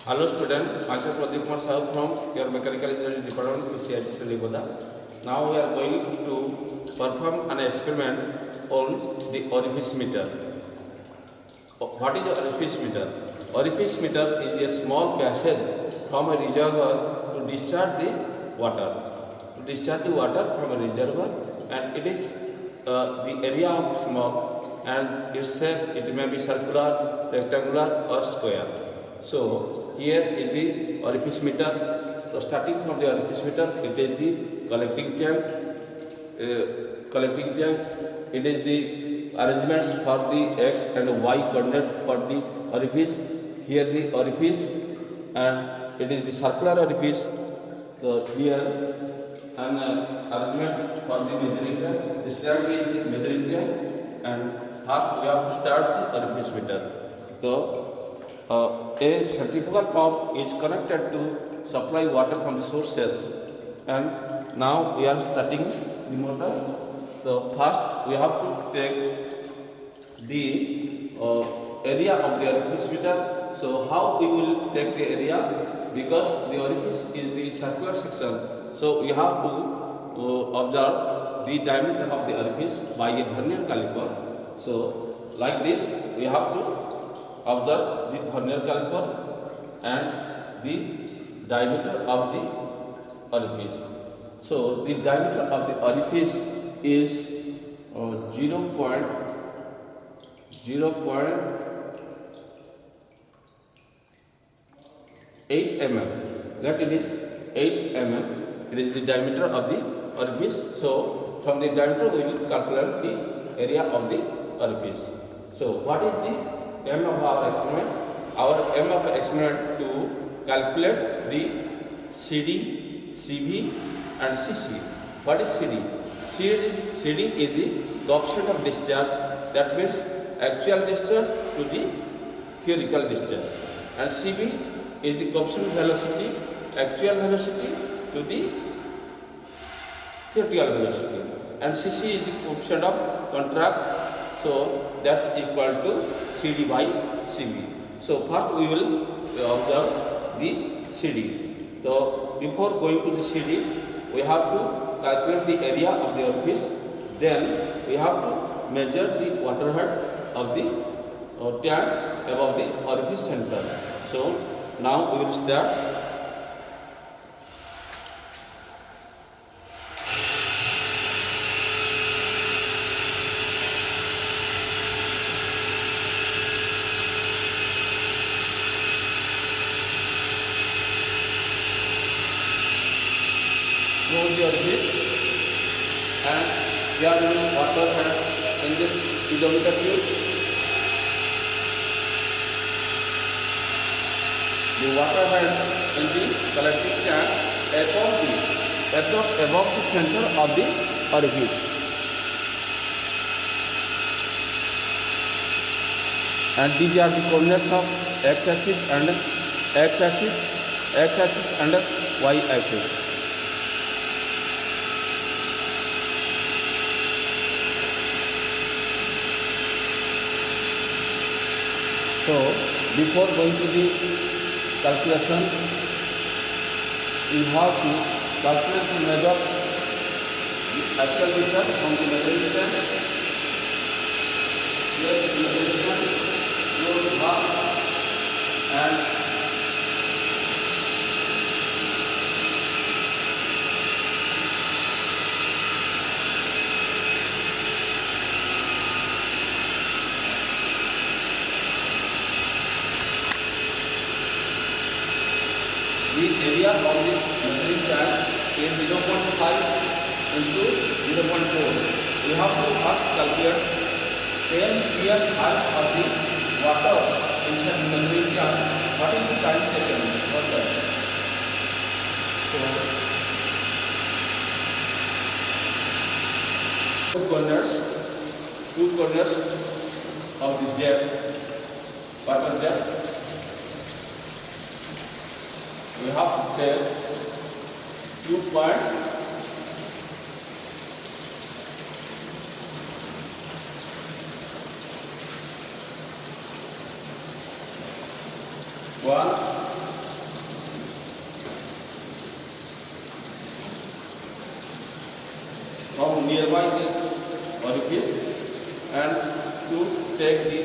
Hello student, myself Pradeep Kumar Sahu from your Mechanical Engineering Department PCIT Srinagar. Now we are going to perform an experiment on the orifice meter. What is orifice meter? Orifice meter is a small passage from a reservoir to discharge the water. From a reservoir, and it is the area of smoke and its shape. It may be circular, rectangular or square. So here is the orifice meter. So starting from the orifice meter, it is the collecting tank. It is the arrangements for the x and y coordinate for the orifice. Here the orifice, and it is the circular orifice. So here an arrangement for the measuring tank. This tank is the measuring tank, and first we have to start the orifice meter. So a centrifugal pump is connected to supply water from the sources, and now we are starting the motor. So first we have to take the area of the orifice meter. So how we will take the area? Because the orifice is the circular section, so we have to observe the diameter of the orifice by a vernier caliper. So like this, we have to observe the vernier caliper and the diameter of the orifice. So the diameter of the orifice is 0.08 mm. That it is 8 mm. It is the diameter of the orifice. So from the diameter we will calculate the area of the orifice. So what is the aim of our experiment? Our aim of experiment to calculate the CD, CV and CC. What is CD? CD is the coefficient of discharge, that means actual discharge to the theoretical discharge, and CV is the coefficient velocity, actual velocity to the theoretical velocity, and CC is the coefficient of contract, so that equal to CD by CV. So first we will observe the CD. So before going to the CD, we have to calculate the area of the orifice. Then we have to measure the water head of the tank above the orifice center. So now we will start. Close the orifice, and we are using water head in this speedometer tube. The water head in the collecting tank above the center of the orifice, and these are the coordinates of x-axis and y-axis. So before going to the calculation, we have to calculate the measure the actual distance from the measuring tank. Here the measuring tank, here we have, and the area of the measuring tank is 0.5 into 0.4. We have to first calculate 10 pm height of the water inside the measuring tank. What is the time taken for that? So two corners of the jet, water jet. We have to take 2 points. One nearby the orifice and to take the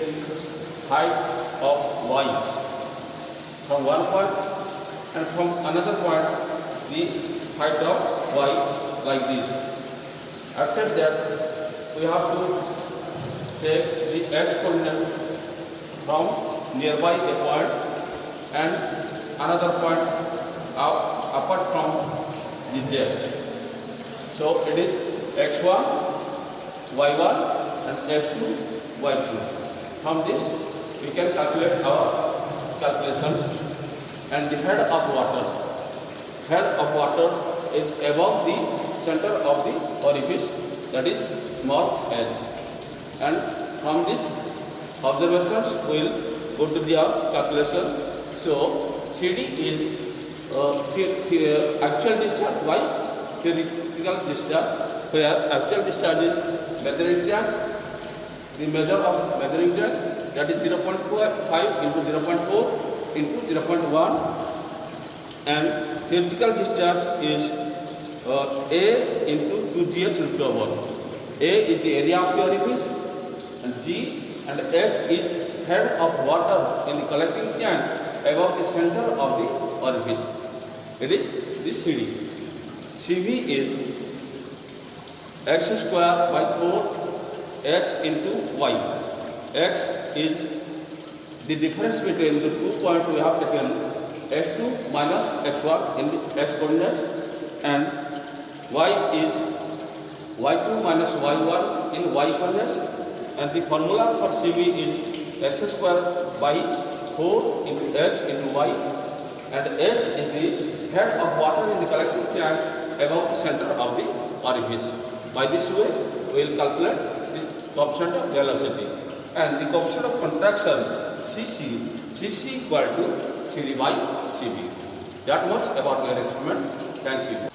height of y from one point and from another point the height of y like this. After that we have to take the x coordinate from nearby a point and another point apart from the z. So it is x1, y1 and x2, y2. From this we can calculate our calculations. And the head of water is above the center of the orifice, that is small h. And from this observations we will go to the calculation. So CD is actual discharge by theoretical discharge, where actual discharge is measuring track, the measure of measuring track, that is 0.5 into 0.4 into 0.1, and theoretical discharge is A into 2GH root over. A is the area of the orifice, and G and S is head of water in the collecting tank above the center of the orifice. It is the CD. CV is x square by 4h into y. X is the difference between the 2 points we have taken, x2 minus x1 in the x coordinates, and y is y2 minus y1 in y coordinates, and the formula for CV is x square by 4 into h into y, and h is the head of water in the collecting tank above the center of the orifice. By this way we will calculate the coefficient of velocity and the coefficient of contraction CC equal to CD by CB. That much about your experiment. Thank you.